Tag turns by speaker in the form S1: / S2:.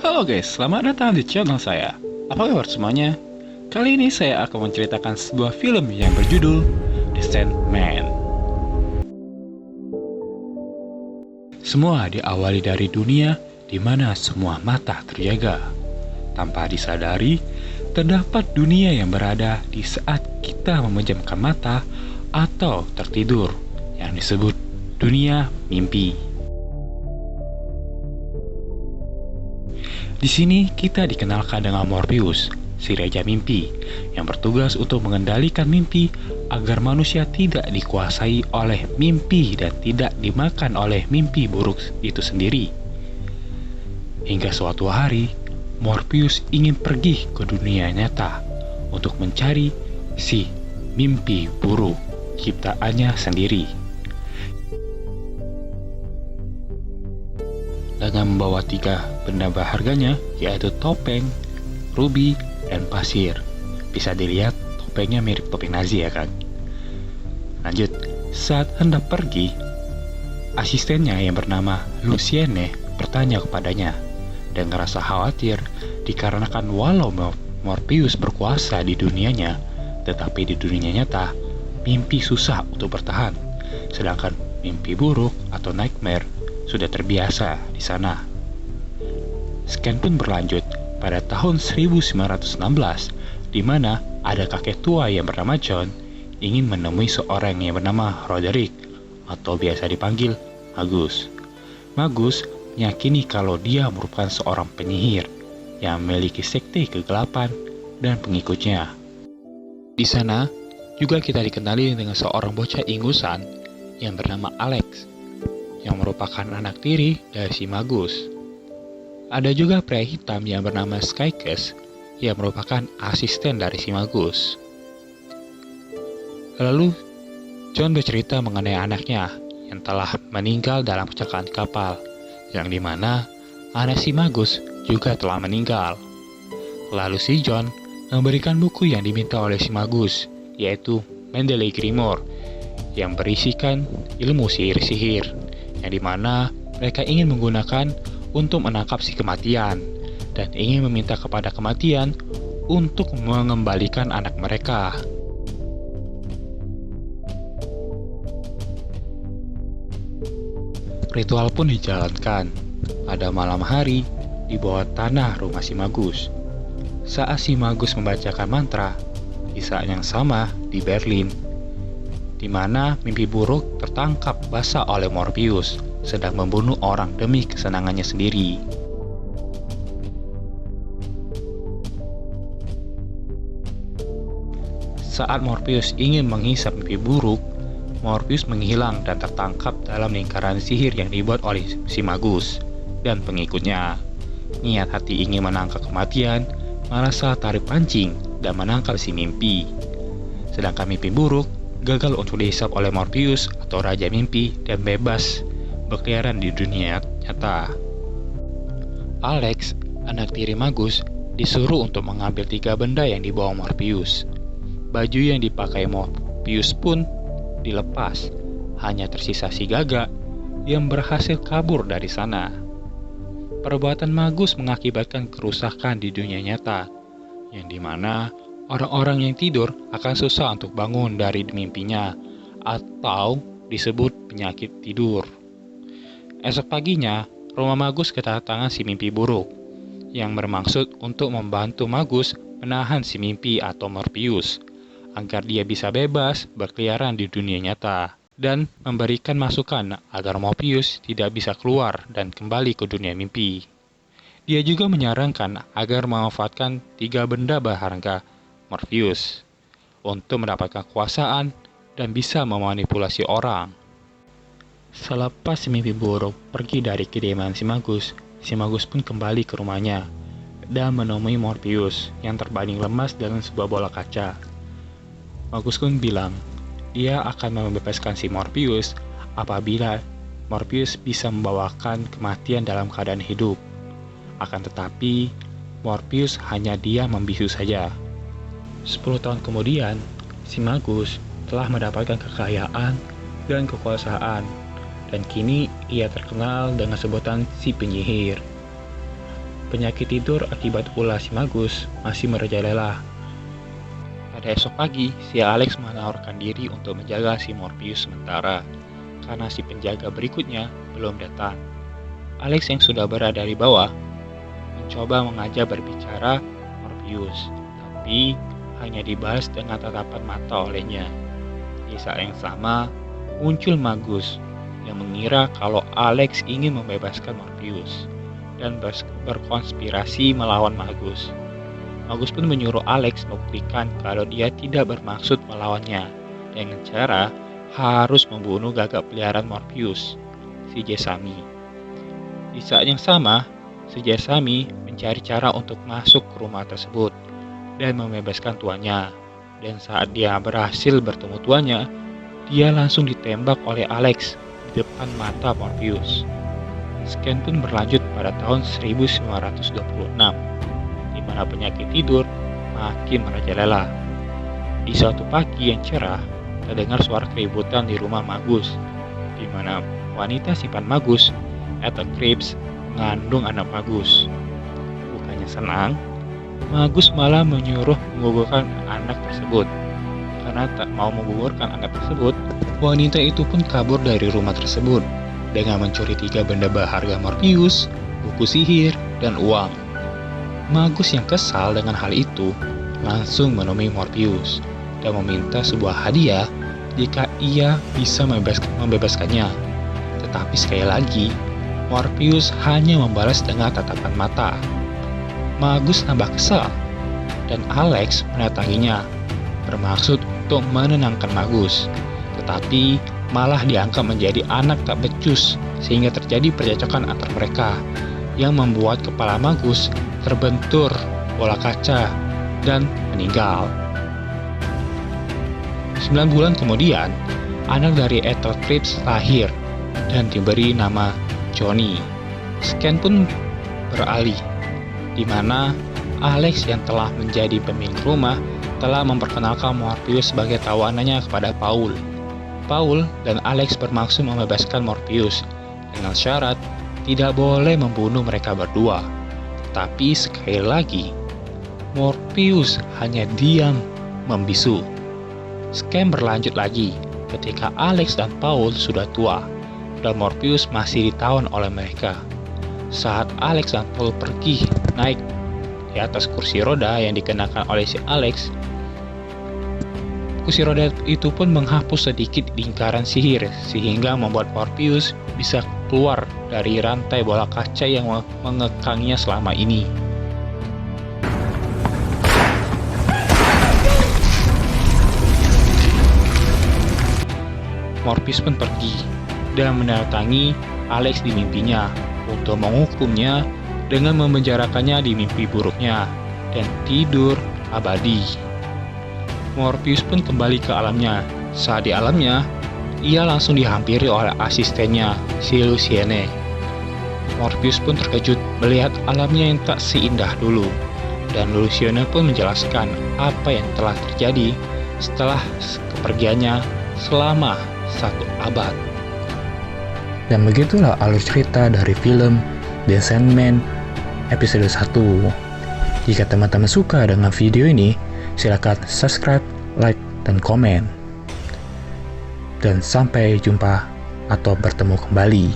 S1: Halo guys, selamat datang di channel saya. Apa kabar semuanya? Kali ini saya akan menceritakan sebuah film yang berjudul The Sandman. Semua diawali dari dunia di mana semua mata terjaga. Tanpa disadari, terdapat dunia yang berada di saat kita memejamkan mata atau tertidur, yang disebut dunia mimpi. Di sini kita dikenalkan dengan Morpheus, si Raja Mimpi, yang bertugas untuk mengendalikan mimpi agar manusia tidak dikuasai oleh mimpi dan tidak dimakan oleh mimpi buruk itu sendiri. Hingga suatu hari, Morpheus ingin pergi ke dunia nyata untuk mencari si mimpi buruk ciptaannya sendiri. Dengan membawa 3 benda berharganya, yaitu topeng, rubi, dan pasir. Bisa dilihat topengnya mirip topeng Nazi ya kan? Lanjut, saat hendak pergi, asistennya yang bernama Lucienne bertanya kepadanya dan merasa khawatir dikarenakan walau Morpheus berkuasa di dunianya, tetapi di dunia nyata, mimpi susah untuk bertahan, sedangkan mimpi buruk atau nightmare sudah terbiasa di sana. Scan pun berlanjut pada tahun 1916, di mana ada kakek tua yang bernama John ingin menemui seorang yang bernama Roderick, atau biasa dipanggil Magus. Magus meyakini kalau dia merupakan seorang penyihir yang memiliki sekte kegelapan dan pengikutnya. Di sana juga kita dikenali dengan seorang bocah ingusan yang bernama Alex, yang merupakan anak tiri dari si Magus. Ada juga pria hitam yang bernama Skykes, yang merupakan asisten dari si Magus. Lalu, John bercerita mengenai anaknya yang telah meninggal dalam kecelakaan kapal, yang dimana anak si Magus juga telah meninggal. Lalu si John memberikan buku yang diminta oleh si Magus, yaitu Mendeley Grimoire, yang berisikan ilmu sihir-sihir, yang dimana mereka ingin menggunakan untuk menangkap si kematian dan ingin meminta kepada kematian untuk mengembalikan anak mereka. Ritual pun dijalankan pada malam hari di bawah tanah rumah si Magus. Saat si Magus membacakan mantra, di saat yang sama di Berlin, di mana mimpi buruk tertangkap basah oleh Morpheus sedang membunuh orang demi kesenangannya sendiri. Saat Morpheus ingin menghisap mimpi buruk, Morpheus menghilang dan tertangkap dalam lingkaran sihir yang dibuat oleh si Magus dan pengikutnya. Niat hati ingin menangkap kematian malah salah tarik pancing dan menangkap si mimpi. Sedangkan mimpi buruk gagal untuk dihisap oleh Morpheus atau Raja Mimpi dan bebas berkeliaran di dunia nyata. Alex, anak tiri Magus, disuruh untuk mengambil 3 benda yang dibawa Morpheus. Baju yang dipakai Morpheus pun dilepas, hanya tersisa si Gaga yang berhasil kabur dari sana. Perbuatan Magus mengakibatkan kerusakan di dunia nyata, yang dimana orang-orang yang tidur akan susah untuk bangun dari mimpinya, atau disebut penyakit tidur. Esok paginya, rumah Magus kedatangan si mimpi buruk, yang bermaksud untuk membantu Magus menahan si mimpi atau Morpheus, agar dia bisa bebas berkeliaran di dunia nyata, dan memberikan masukan agar Morpheus tidak bisa keluar dan kembali ke dunia mimpi. Dia juga menyarankan agar memanfaatkan 3 benda berharga Morpheus untuk mendapatkan kekuasaan dan bisa memanipulasi orang. Selepas si mimpi buruk pergi dari kediaman si Magus pun kembali ke rumahnya dan menemui Morpheus yang terbaring lemas dalam sebuah bola kaca. Magus pun bilang dia akan membebaskan si Morpheus apabila Morpheus bisa membawakan kematian dalam keadaan hidup. Akan tetapi, Morpheus hanya diam membisu saja. 10 tahun kemudian, si Magus telah mendapatkan kekayaan dan kekuasaan, dan kini ia terkenal dengan sebutan si penyihir. penyakit tidur akibat ulah si Magus masih merajalela. Pada esok pagi, si Alex menawarkan diri untuk menjaga si Morpheus sementara, karena si penjaga berikutnya belum datang. Alex yang sudah berada di bawah mencoba mengajak berbicara Morpheus, tapi hanya dibalas dengan tatapan mata olehnya. Di saat yang sama, muncul Magus yang mengira kalau Alex ingin membebaskan Morpheus dan berkonspirasi melawan Magus. Magus pun menyuruh Alex membuktikan kalau dia tidak bermaksud melawannya dengan cara harus membunuh gagak peliharaan Morpheus, si Jesami. Di saat yang sama, si Jesami mencari cara untuk masuk ke rumah tersebut dan membebaskan tuannya. Dan saat dia berhasil bertemu tuannya, dia langsung ditembak oleh Alex di depan mata Morpheus. Scan pun berlanjut pada tahun 1926, di mana penyakit tidur makin merajalela. Di suatu pagi yang cerah, terdengar suara keributan di rumah Magus, di mana wanita simpan Magus, Ethel Krebs, mengandung anak Magus. Bukannya senang, Magus malah menyuruh menggugurkan anak tersebut. Karena tak mau menggugurkan anak tersebut, wanita itu pun kabur dari rumah tersebut dengan mencuri 3 benda berharga Morpheus, buku sihir, dan uang. Magus yang kesal dengan hal itu langsung menemui Morpheus dan meminta sebuah hadiah jika ia bisa membebaskannya. Tetapi sekali lagi, Morpheus hanya membalas dengan tatapan mata. Magus tambah kesal, dan Alex mendatanginya, bermaksud untuk menenangkan Magus. Tetapi malah dianggap menjadi anak tak becus, sehingga terjadi percekcokan antar mereka, yang membuat kepala Magus terbentur bola kaca dan meninggal. 9 bulan kemudian, anak dari Ethel Krebs lahir dan diberi nama Johnny. Scan pun beralih, di mana Alex yang telah menjadi pemilik rumah telah memperkenalkan Morpheus sebagai tawanannya kepada Paul. Paul dan Alex bermaksud membebaskan Morpheus dengan syarat tidak boleh membunuh mereka berdua. Tapi sekali lagi, Morpheus hanya diam membisu. Scam berlanjut lagi ketika Alex dan Paul sudah tua dan Morpheus masih ditawan oleh mereka. Saat Alex dan Paul pergi naik di atas kursi roda yang dikenakan oleh si Alex, kursi roda itu pun menghapus sedikit lingkaran sihir sehingga membuat Morpheus bisa keluar dari rantai bola kaca yang mengekangnya selama ini. Morpheus pun pergi dan mendatangi Alex di mimpinya untuk menghukumnya dengan memenjarakannya di mimpi buruknya dan tidur abadi. Morpheus pun kembali ke alamnya. Saat di alamnya, ia langsung dihampiri oleh asistennya, si Lucienne. Morpheus pun terkejut melihat alamnya yang tak seindah dulu, dan Lucienne pun menjelaskan apa yang telah terjadi setelah kepergiannya selama 1 abad.
S2: Dan begitulah alur cerita dari film The Sandman episode 1. Jika teman-teman suka dengan video ini, silakan subscribe, like, dan komen. Dan sampai jumpa atau bertemu kembali.